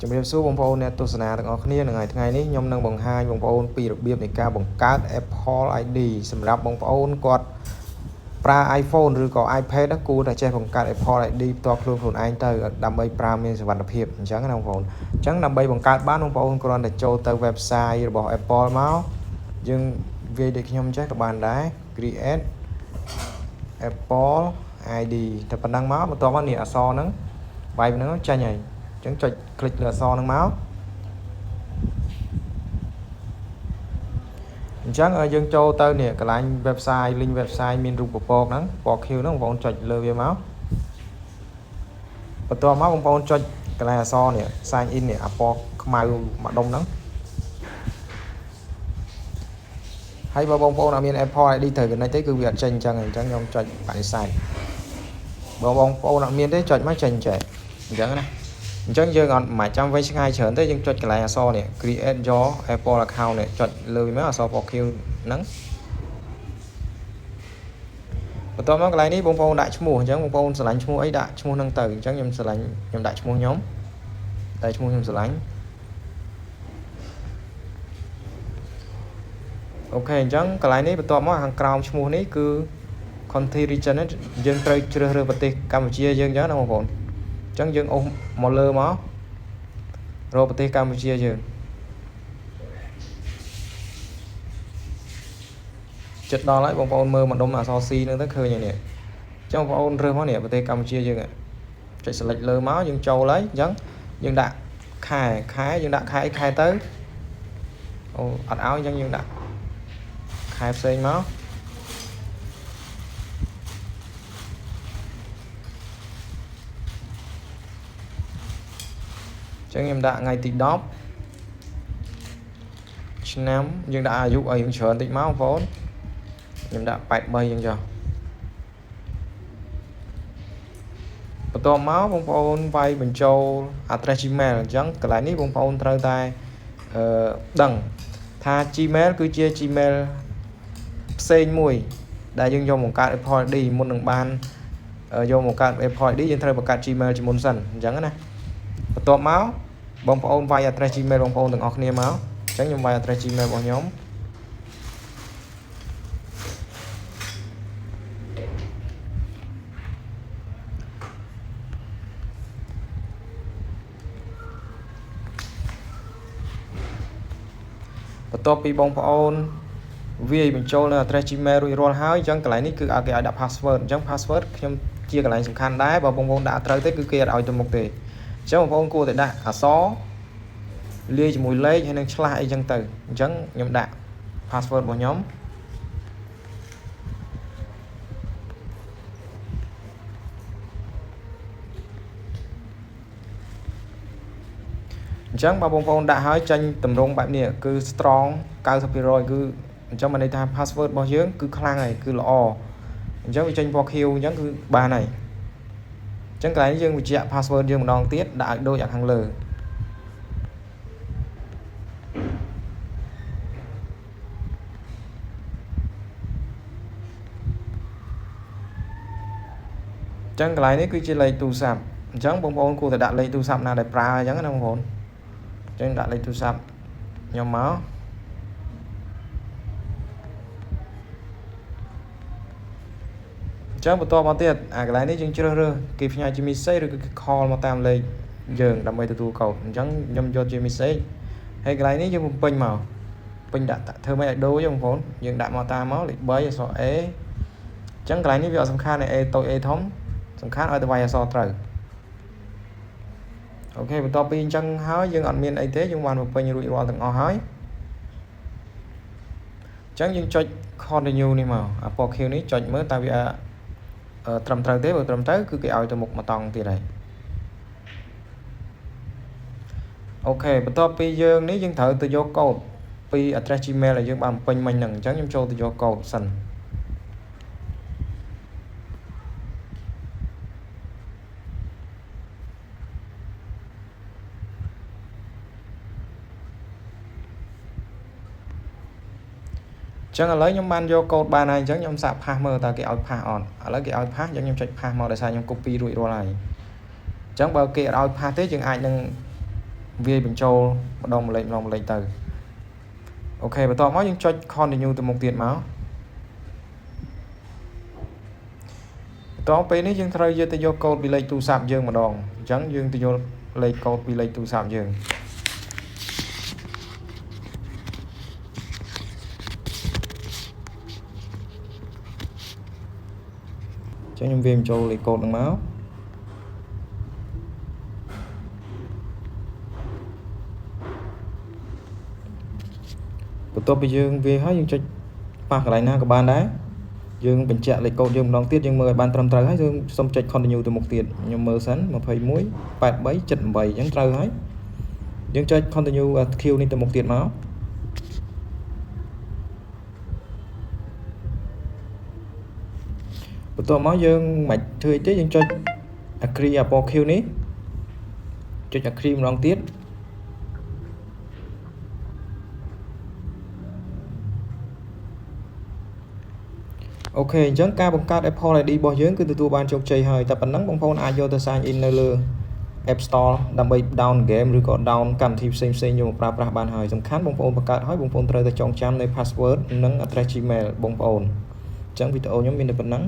ជំរាបសួរបងប្អូនអ្នកទស្សនាទាំងអស់គ្នានៅថ្ងៃនេះខ្ញុំនឹងបង្ហាញបងប្អូនពីរបៀបនៃការបង្កើត Apple ID សម្រាប់បងប្អូនគាត់ប្រើ iPhone ឬក៏ iPad គួរតែចេះបង្កើត Apple ID ផ្ទាល់ខ្លួនឯងទៅដើម្បីប្រើមានសុវត្ថិភាពអញ្ចឹងណាបងប្អូនអញ្ចឹងដើម្បីបង្កើតបានបងប្អូនគ្រាន់តែចូលទៅ website របស់ Apple មកយើងវាយដូចខ្ញុំចេះក៏បានដែរ create Apple ID តែប៉ុណ្ណឹងមកបន្ទាប់មកនេះអក្សរហ្នឹងវាយហ្នឹងចាញ់ហើយអញ្ចឹងចុច click លើអក្សរហ្នឹងមកអញ្ចឹងយើងចូលទៅនេះកន្លែង website link website មានរូបពពកហ្នឹងពណ៌ខៀវហ្នឹងបងប្អូនចុចលើវាមកបន្ទាប់មកបងប្អូនចុចកន្លែងអក្សរនេះ sign in នេះអាពណ៌ខ្មៅមួយដុំហ្នឹងហើយបើបងប្អូនអត់មាន Apple ID ត្រូវ connect ទេគឺវាអត់ចេញអញ្ចឹងខ្ញុំចុចបដិសេធបើបងប្អូនអត់មានទេចុចមកចេញចេះអញ្ចឹងណាអញ្ចឹងយើងអត់មិនចាំវែងឆ្ងាយច្រើនទេយើងចុចកន្លែងអក្សរនេះ create your Apple account នេះចុចលើវាមកអក្សរពណ៌ខៀវហ្នឹងបន្ទាប់មកកន្លែងនេះបងប្អូនដាក់ឈ្មោះអញ្ចឹងបងប្អូនស្រឡាញ់ឈ្មោះអីដាក់ឈ្មោះហ្នឹងទៅអញ្ចឹងខ្ញុំស្រឡាញ់ខ្ញុំដាក់ឈ្មោះខ្ញុំតែឈ្មោះខ្ញុំស្រឡាញ់អូខេអញ្ចឹងកន្លែងនេះបន្ទាប់មកខាងក្រោមឈ្មោះនេះគឺ country region យើងត្រូវជ្រើសរើសប្រទេសកម្ពុជាយើងអញ្ចឹងណាបងប្អូនអញ្ចឹងយើងអូសមកលើមករកប្រទេសកម្ពុជាយើងចិត្តដល់ហើយបងប្អូនមើលម្ដុំអក្សរ C ហ្នឹងទៅឃើញហើយនេះអញ្ចឹងបងប្អូនរើសមកនេះប្រទេសកម្ពុជាយើងចុច select លើមកយើងចូលហើយអញ្ចឹងយើងដាក់ខែយើងដាក់ខែខែទៅអូអត់ឲ្យអញ្ចឹងយើងដាក់ខែផ្សេងមកអញ្ចឹងខ្ញុំដាក់ថ្ងៃទី10ឆ្នាំយើងដាក់អាយុឲ្យយើងច្រើនតិចមកបងប្អូនខ្ញុំដាក់83អញ្ចឹងចុះបន្ទាប់មកបងប្អូនវាយបញ្ចូល address Gmail អញ្ចឹងកន្លែងនេះបងប្អូនត្រូវតែដឹងថា Gmail គឺជា Gmail ផ្សេងមួយដែលយើងយកបង្កើត Apple ID មុននឹងបានយកបង្កើត Apple ID យើងត្រូវបង្កើត Gmail ជាមុនសិនអញ្ចឹងណាបន្ទាប់មកបងប្អូនវាយ address Gmail បងប្អូនទាំងអស់គ្នាមកអញ្ចឹងខ្ញុំវាយ address Gmail របស់ខ្ញុំបន្ទាប់ពីបងប្អូនវាយបញ្ចូលនៅ address Gmail រួចរាល់ហើយអញ្ចឹងកន្លែងនេះគឺគេឲ្យដាក់ password អញ្ចឹង password ខ្ញុំជាកន្លែងសំខាន់ដែរបើបងប្អូនដាក់ត្រូវទេគឺគេអត់ឲ្យទៅមុខទេអញ្ចឹងបងប្អូនគួរតែដាក់អក្សរលាយជាមួយលេខហើយនឹងឆ្លាស់អីចឹងទៅអញ្ចឹងខ្ញុំដាក់ password របស់ខ្ញុំអញ្ចឹងបើបងប្អូនដាក់ហើយចាញ់តម្រងបែបនេះគឺ strong 90% គឺអញ្ចឹងមានន័យថា password របស់យើងគឺខ្លាំងហើយគឺល្អអញ្ចឹងវាចេញពណ៌ខៀវអញ្ចឹងគឺបានហើយអញ្ចឹងកន្លែងនេះយើងបញ្ជាក់ password យើងម្ដងទៀតដាក់ឲ្យដូចខាងលើអញ្ចឹងកន្លែងនេះគឺជាលេខទូរស័ព្ទអញ្ចឹងបងប្អូនគួរតែដាក់លេខទូរស័ព្ទណាដែលប្រើអញ្ចឹងណាបងប្អូនអញ្ចឹងដាក់លេខទូរស័ព្ទខ្ញុំមកអញ្ចឹងបន្ទាប់មកទៀតអាកន្លែងនេះយើងជ្រើសរើសគេផ្ញើជា message ឬក៏គេ call មកតាមលេខយើងដើម្បីទទួលកូដអញ្ចឹងខ្ញុំយកជា message ហើយកន្លែងនេះយើងបំពេញមកពេញដាក់ធ្វើម៉េចឲ្យដូចបងប្អូនយើងដាក់មកតាមមកលេខ3អក្សរ A អញ្ចឹងកន្លែងនេះវាអត់សំខាន់ទេ A តូច A ធំសំខាន់ឲ្យតែវាយអក្សរត្រូវអូខេបន្ទាប់ពីអញ្ចឹងហើយយើងអត់មានអីទេយើងបានបំពេញរួចរាល់ទាំងអស់ហើយអញ្ចឹងយើងចុច continue នេះមកអាពណ៌ខៀវនេះចុចមើលតើវាត្រឹមត្រូវទេបើត្រឹមត្រូវគឺគេឲ្យទៅមុខមកតង់ទៀតហើយអូខេបន្ទាប់ពីយើងនេះយើងត្រូវទៅយកកូដពី address Gmail ដែលយើងបានបំពេញមិញហ្នឹងអញ្ចឹងខ្ញុំចូលទៅយកកូដសិនអញ្ចឹងឥឡូវខ្ញុំបានយកកូដបានហើយអញ្ចឹងខ្ញុំសាកផាសមើលតើគេឲ្យផាសអត់ឥឡូវគេឲ្យផាសអញ្ចឹងខ្ញុំចុចផាសមកដោយសារខ្ញុំ copy រួចរាល់ហើយអញ្ចឹងបើគេអត់ឲ្យផាសទេយើងអាចនឹង វាបញ្ចូលម្ដងម្លេចទៅអូខេបន្ទាប់មកយើងចុច continue ទៅមុខទៀតមកបន្ទាប់ពេលនេះយើងត្រូវយកទៅយកកូដពីលេខទូរស័ព្ទយើងម្ដងអញ្ចឹងយើងទៅយកលេខកូដពីលេខទូរស័ព្ទយើងចឹងខ្ញុំវាបញ្ចូលលេខកូដហ្នឹងមកបន្ទាប់ពីយើងវាហើយយើងចុចប៉ះកន្លែងណាក៏បានដែរយើងបញ្ជាក់លេខកូដយើងម្ដងទៀតយើងមើលឲ្យបានត្រឹមត្រូវហើយយើងសុំចុច continue ទៅមុខទៀតខ្ញុំមើលសិន21 83 78អញ្ចឹងត្រូវហើយយើងចុច continue queue នេះទៅមុខទៀតមកបន្ទាប់មកយើងមិនធ្វើអីទេយើងចុច agree Apple queue នេះចុច agree ម្ដងទៀតអូខេអញ្ចឹងការបង្កើត Apple ID របស់យើងគឺទទួលបានជោគជ័យហើយតែប៉ុណ្ណឹងបងប្អូនអាចយកទៅ sign in នៅលើ App Store ដើម្បី down game ឬក៏ down កម្មវិធីផ្សេងៗយកមកប្រើប្រាស់បានហើយសំខាន់បងប្អូនបង្កើតហើយបងប្អូនត្រូវតែចងចាំនៅ password និង address Gmail បងប្អូនអញ្ចឹងវីដេអូខ្ញុំមានតែប៉ុណ្ណឹង